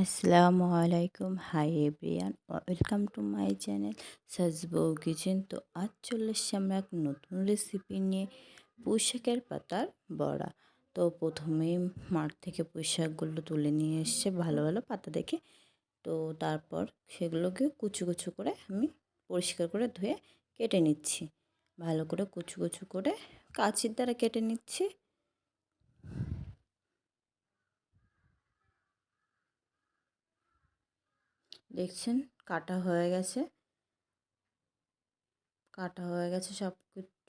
আসসালামু আলাইকুম, hi everyone, welcome to my channel Sajbo Kitchen. তো আজ চলে এসছি আমরা এক নতুন রেসিপি নিয়ে, পুঁইশাকের পাতার বড়া। তো প্রথমেই মাঠ থেকে পুঁইশাকগুলো তুলে নিয়ে এসছে ভালো ভালো পাতা দেখে। তো তারপর সেগুলোকে কুচু কুচু করে আমি পরিষ্কার করে ধুয়ে কেটে নিচ্ছি। ভালো করে কুচু কুচু করে কাঁচির দ্বারা কেটে নিচ্ছি। দেখছেন কাটা হয়ে গেছে,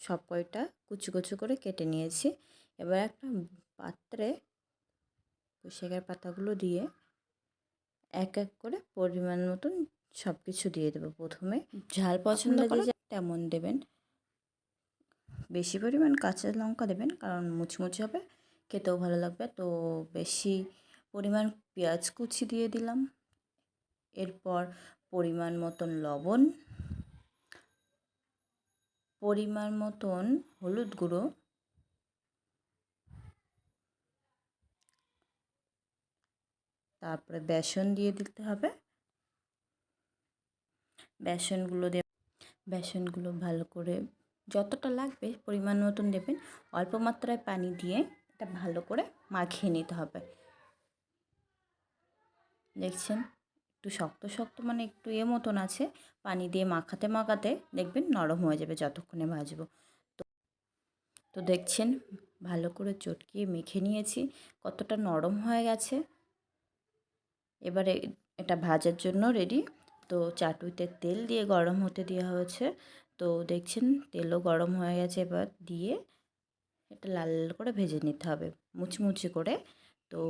সব কয়টা কুচি কুচি করে কেটে নিয়েছি। এবার একটা পাত্রে পুঁইশাকের পাতাগুলো দিয়ে এক এক করে পরিমাণ মতন সব কিছু দিয়ে দেবো। প্রথমে ঝাল পছন্দ করে তেমন দেবেন, বেশি পরিমাণ কাঁচা লঙ্কা দেবেন কারণ মুচমুচে হবে, খেতেও ভালো লাগবে। তো বেশি পরিমাণ পেঁয়াজ কুচি দিয়ে দিলাম। এরপর পরিমাণ মতন লবণ, পরিমাণ মতন হলুদ গুঁড়ো, তারপরে বেসন দিয়ে দিতে হবে। বেসনগুলো ভালো করে যতটা লাগবে পরিমাণ মতন দেবেন। অল্প মাত্রায় পানি দিয়ে এটা ভালো করে মাখিয়ে নিতে হবে। দেখছেন একটু শক্ত শক্ত, মানে একটু মতন আছে। পানি দিয়ে মাখাতে মাখাতে দেখবেন নরম হয়ে যাবে যতক্ষণে ভাজবো। তো দেখছেন ভালো করে চটকিয়ে মেখে নিয়েছি, কতটা নরম হয়ে গেছে। এবারে এটা ভাজার জন্য রেডি। তো চাটুইতে তেল দিয়ে গরম হতে দেওয়া হয়েছে। তো দেখছেন তেলও গরম হয়ে গেছে। এবার দিয়ে এটা লাল লাল করে ভেজে নিতে হবে মুচমুচে করে। তো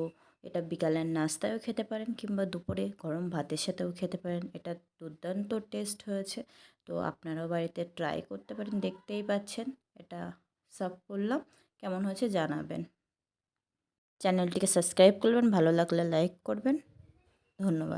এটা বিকালের নাস্তায়ও খেতে পারেন কিংবা দুপুরে গরম ভাতের সাথেও খেতে পারেন। এটা দুর্দান্ত টেস্ট হয়েছে। তো আপনারাও বাড়িতে ট্রাই করতে পারেন। দেখতেই পাচ্ছেন এটা সার্ভ করলাম, কেমন হয়েছে জানাবেন। চ্যানেলটিকে সাবস্ক্রাইব করবেন, ভালো লাগলে লাইক করবেন। ধন্যবাদ।